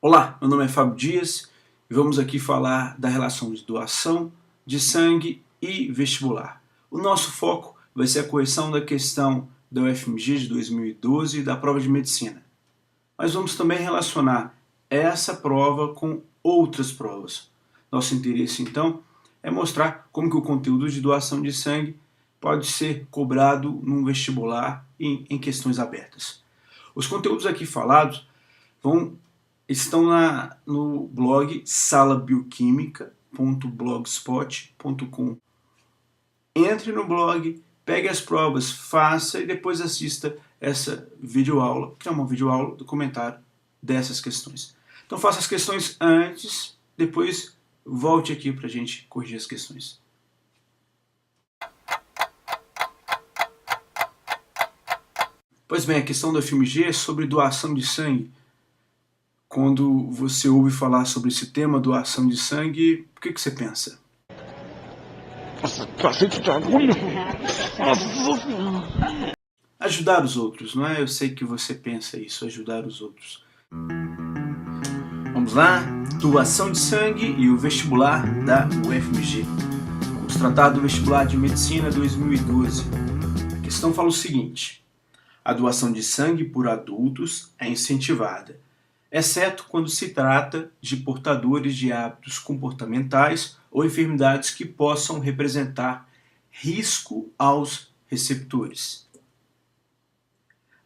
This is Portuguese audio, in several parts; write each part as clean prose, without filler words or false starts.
Olá, meu nome é Fábio Dias e vamos aqui falar da relação de doação de sangue e vestibular. O nosso foco vai ser a correção da questão da UFMG de 2012 da prova de medicina. Mas vamos também relacionar essa prova com outras provas. Nosso interesse então é mostrar como que o conteúdo de doação de sangue pode ser cobrado num vestibular e em questões abertas. Os conteúdos aqui falados estão no blog salabioquimica.blogspot.com. Entre no blog, pegue as provas, faça e depois assista essa videoaula, que é uma videoaula do comentário dessas questões. Então faça as questões antes, depois volte aqui para a gente corrigir as questões. Pois bem, a questão da UFMG é sobre doação de sangue. Quando você ouve falar sobre esse tema, doação de sangue, o que você pensa? Nossa, cacete de agulha! Ajudar os outros, não é? Eu sei que você pensa isso, ajudar os outros. Vamos lá? Doação de sangue e o vestibular da UFMG. Vamos tratar do vestibular de medicina 2012. A questão fala o seguinte: a doação de sangue por adultos é incentivada, exceto quando se trata de portadores de hábitos comportamentais ou enfermidades que possam representar risco aos receptores.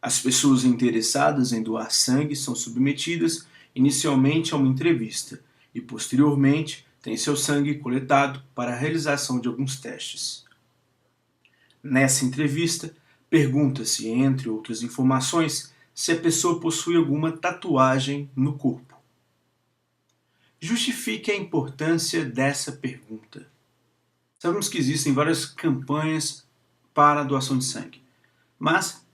As pessoas interessadas em doar sangue são submetidas inicialmente a uma entrevista e, posteriormente, têm seu sangue coletado para a realização de alguns testes. Nessa entrevista, pergunta-se, entre outras informações, se a pessoa possui alguma tatuagem no corpo. Justifique a importância dessa pergunta. Sabemos que existem várias campanhas para a doação de sangue, mas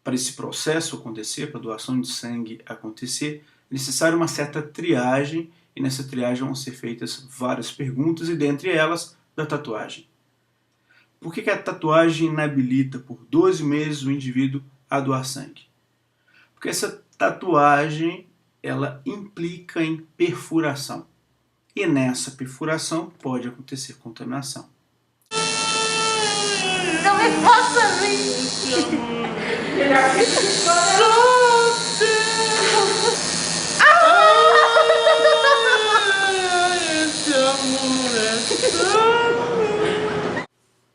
para esse processo acontecer, para a doação de sangue acontecer, é necessário uma certa triagem, e nessa triagem vão ser feitas várias perguntas, e dentre elas, da tatuagem. Por que a tatuagem inabilita por 12 meses o indivíduo a doar sangue? Porque essa tatuagem, ela implica em perfuração. E nessa perfuração pode acontecer contaminação. Não me faça isso!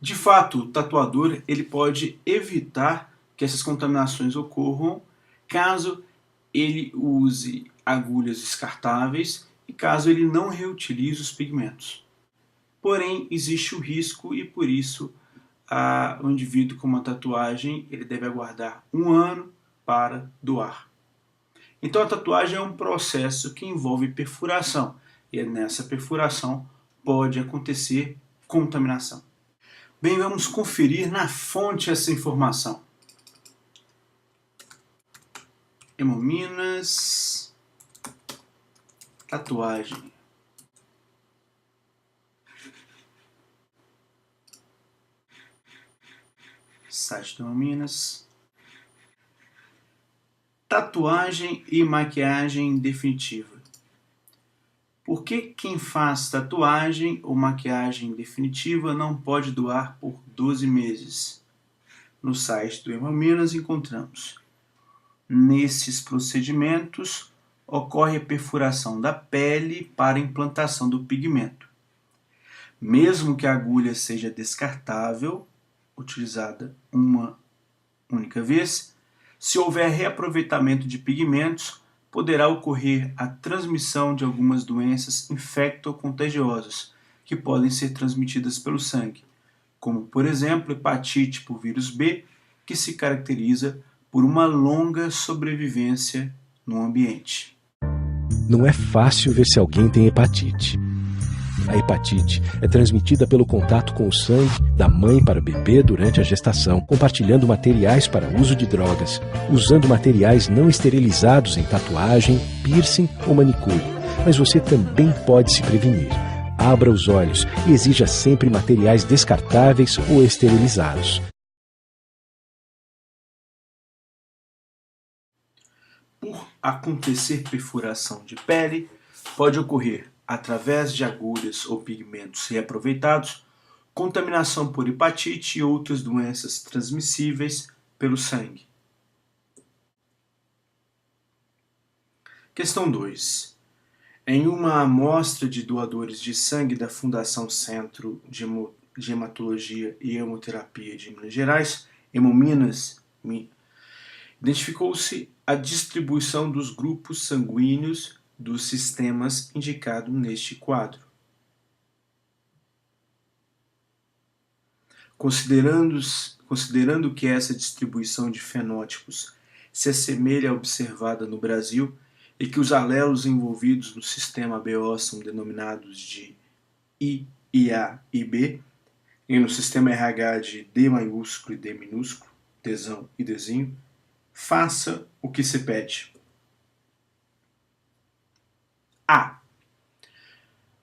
De fato, o tatuador ele pode evitar que essas contaminações ocorram caso ele use agulhas descartáveis e caso ele não reutilize os pigmentos. Porém, existe o risco e por isso o indivíduo com uma tatuagem ele deve aguardar 1 ano para doar. Então a tatuagem é um processo que envolve perfuração e nessa perfuração pode acontecer contaminação. Bem, vamos conferir na fonte essa informação. Hemominas, tatuagem. Site do Hemominas. Tatuagem e maquiagem definitiva. Por que quem faz tatuagem ou maquiagem definitiva não pode doar por 12 meses? No site do Hemominas encontramos: nesses procedimentos, ocorre a perfuração da pele para a implantação do pigmento. Mesmo que a agulha seja descartável, utilizada uma única vez, se houver reaproveitamento de pigmentos, poderá ocorrer a transmissão de algumas doenças infecto-contagiosas, que podem ser transmitidas pelo sangue, como, por exemplo, hepatite por vírus B, que se caracteriza por uma longa sobrevivência no ambiente. Não é fácil ver se alguém tem hepatite. A hepatite é transmitida pelo contato com o sangue da mãe para o bebê durante a gestação, compartilhando materiais para uso de drogas, usando materiais não esterilizados em tatuagem, piercing ou manicure. Mas você também pode se prevenir. Abra os olhos e exija sempre materiais descartáveis ou esterilizados. Por acontecer perfuração de pele, pode ocorrer através de agulhas ou pigmentos reaproveitados, contaminação por hepatite e outras doenças transmissíveis pelo sangue. Questão 2. Em uma amostra de doadores de sangue da Fundação Centro de Hematologia e Hemoterapia de Minas Gerais, Hemominas, identificou-se a distribuição dos grupos sanguíneos dos sistemas indicados neste quadro. Considerando que essa distribuição de fenótipos se assemelha à observada no Brasil e que os alelos envolvidos no sistema BO são denominados de I, IA e B, e no sistema RH de D maiúsculo e D minúsculo, Dzão e Dzinho, faça o que se pede. A.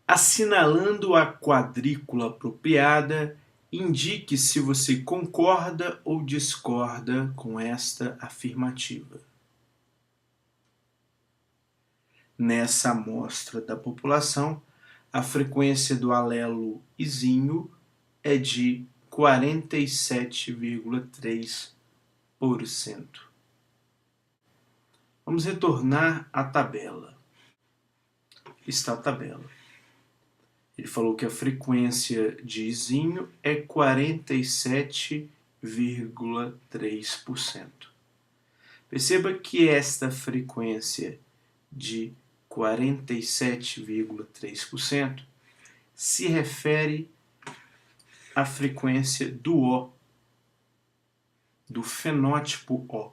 Assinalando a quadrícula apropriada, indique se você concorda ou discorda com esta afirmativa. Nessa amostra da população, a frequência do alelo Izinho é de 47,3%. Vamos retornar à tabela. Está a tabela. Ele falou que a frequência de Izinho é 47,3%. Perceba que esta frequência de 47,3% se refere à frequência do O, do fenótipo O.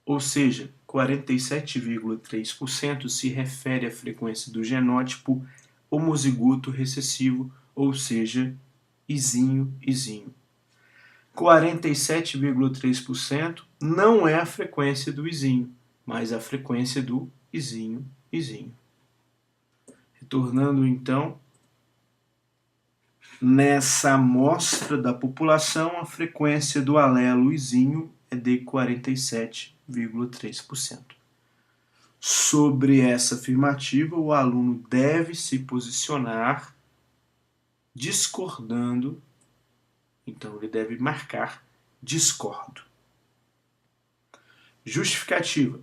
Ou seja, 47,3% se refere à frequência do genótipo homozigoto recessivo, ou seja, Izinho. 47,3% não é a frequência do Izinho, mas a frequência do Izinho. Retornando então, nessa amostra da população, a frequência do alelo Izinho é de 47,3%. Sobre essa afirmativa, o aluno deve se posicionar discordando, então ele deve marcar discordo. Justificativa.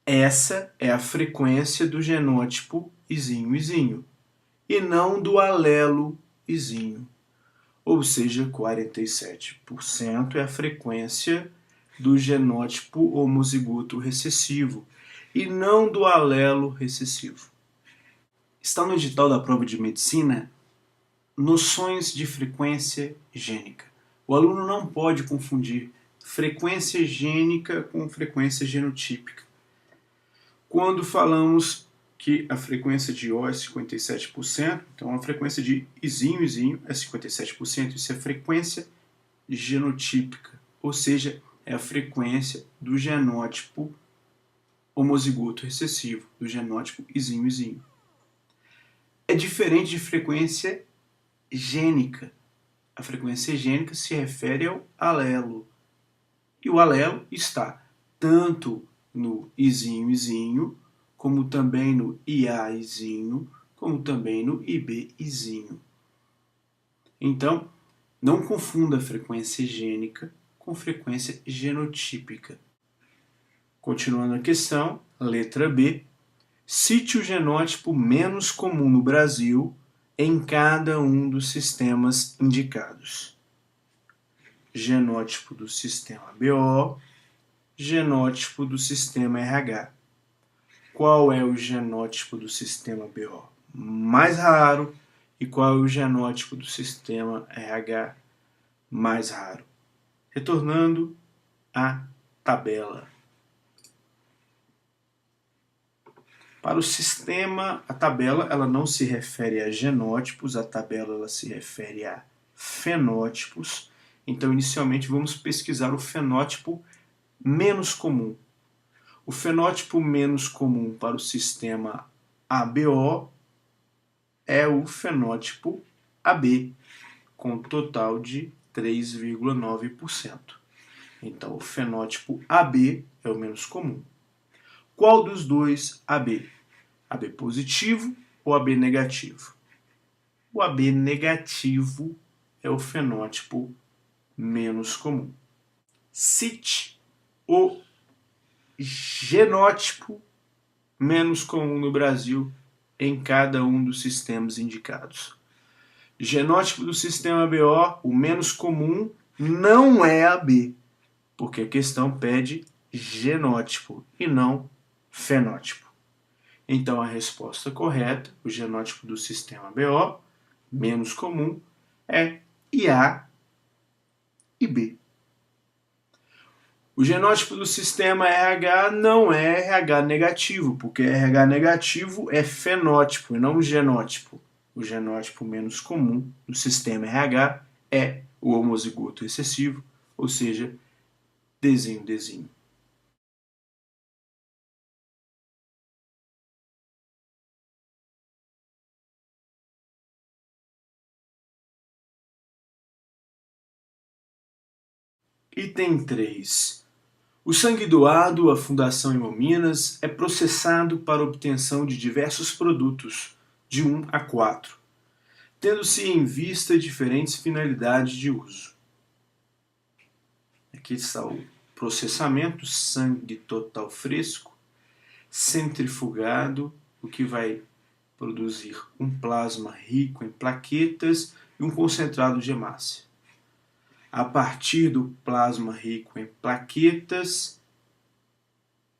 Essa é a frequência do genótipo Izinho e não do alelo Izinho. Ou seja, 47% é a frequência do genótipo homozigoto recessivo e não do alelo recessivo. Está no edital da prova de medicina noções de frequência gênica. O aluno não pode confundir frequência gênica com frequência genotípica. Quando falamos que a frequência de O é 57%, então a frequência de Izinho é 57%, isso é frequência genotípica, ou seja, é a frequência do genótipo homozigoto recessivo, do genótipo Izinho. É diferente de frequência gênica. A frequência gênica se refere ao alelo. E o alelo está tanto no Izinho, como também no IAzinho, como também no IBzinho. Então, não confunda a frequência gênica com frequência genotípica. Continuando a questão, letra B. Cite o genótipo menos comum no Brasil em cada um dos sistemas indicados. Genótipo do sistema BO, genótipo do sistema RH. Qual é o genótipo do sistema BO mais raro e qual é o genótipo do sistema RH mais raro? Retornando à tabela. Para o sistema, a tabela ela não se refere a genótipos, a tabela ela se refere a fenótipos. Então, inicialmente, vamos pesquisar o fenótipo menos comum. O fenótipo menos comum para o sistema ABO é o fenótipo AB, com total de 3,9%. Então, o fenótipo AB é o menos comum. Qual dos dois AB? AB positivo ou AB negativo? O AB negativo é o fenótipo menos comum. Cite o genótipo menos comum no Brasil em cada um dos sistemas indicados. Genótipo do sistema BO, o menos comum, não é AB, porque a questão pede genótipo e não fenótipo. Então a resposta correta, o genótipo do sistema BO, menos comum, é IA e B. O genótipo do sistema RH não é RH negativo, porque RH negativo é fenótipo e não genótipo. O genótipo menos comum do sistema RH é o homozigoto recessivo, ou seja, desenho. Item 3. O sangue doado à Fundação Hemominas é processado para obtenção de diversos produtos, de 1 a 4, tendo-se em vista diferentes finalidades de uso. Aqui está o processamento: sangue total fresco, centrifugado, o que vai produzir um plasma rico em plaquetas e um concentrado de hemácia. A partir do plasma rico em plaquetas,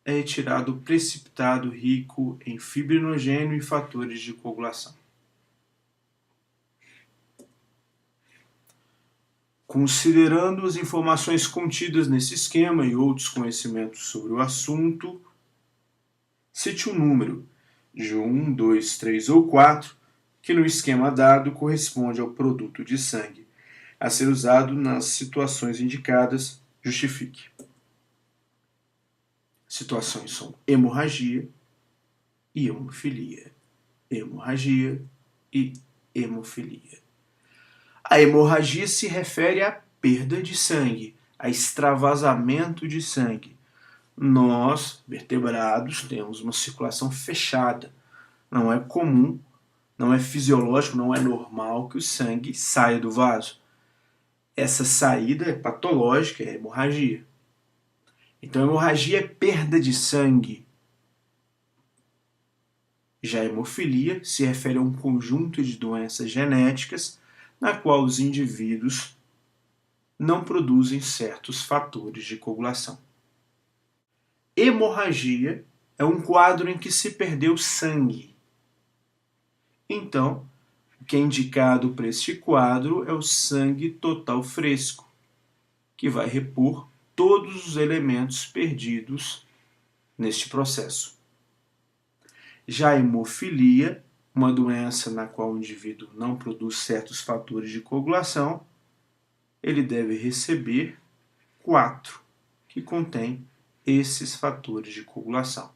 é retirado o precipitado rico em fibrinogênio e fatores de coagulação. Considerando as informações contidas nesse esquema e outros conhecimentos sobre o assunto, cite um número de 1, 2, 3 ou 4 que no esquema dado corresponde ao produto de sangue a ser usado nas situações indicadas. Justifique. Situações são hemorragia e hemofilia. Hemorragia e hemofilia. A hemorragia se refere à perda de sangue, a extravasamento de sangue. Nós, vertebrados, temos uma circulação fechada. Não é comum, não é fisiológico, não é normal que o sangue saia do vaso. Essa saída é patológica, é hemorragia. Então, hemorragia é perda de sangue. Já a hemofilia se refere a um conjunto de doenças genéticas na qual os indivíduos não produzem certos fatores de coagulação. Hemorragia é um quadro em que se perdeu sangue. Então, o que é indicado para este quadro é o sangue total fresco, que vai repor todos os elementos perdidos neste processo. Já a hemofilia, uma doença na qual o indivíduo não produz certos fatores de coagulação, ele deve receber 4, que contém esses fatores de coagulação.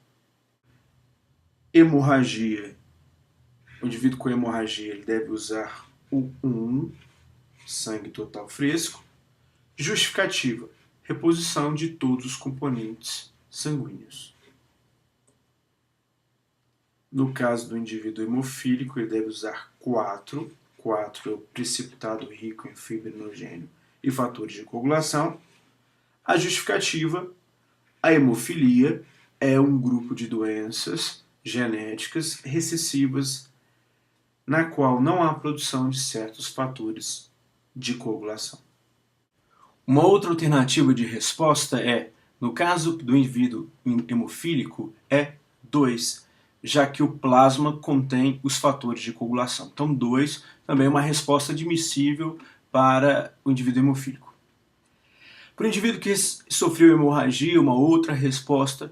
Hemorragia. O indivíduo com hemorragia ele deve usar o 1, sangue total fresco. Justificativa: reposição de todos os componentes sanguíneos. No caso do indivíduo hemofílico, ele deve usar 4. 4 é o precipitado rico em fibrinogênio e fatores de coagulação. A justificativa: a hemofilia é um grupo de doenças genéticas recessivas na qual não há produção de certos fatores de coagulação. Uma outra alternativa de resposta é, no caso do indivíduo hemofílico, é 2, já que o plasma contém os fatores de coagulação. Então 2 também é uma resposta admissível para o indivíduo hemofílico. Para o indivíduo que sofreu hemorragia, uma outra resposta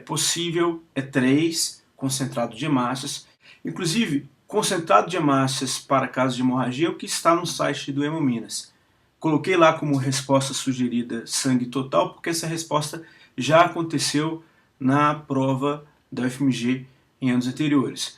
possível é 3, concentrado de hemácias. Inclusive, concentrado de hemácias para casos de hemorragia é o que está no site do Hemominas. Coloquei lá como resposta sugerida sangue total, porque essa resposta já aconteceu na prova da UFMG em anos anteriores.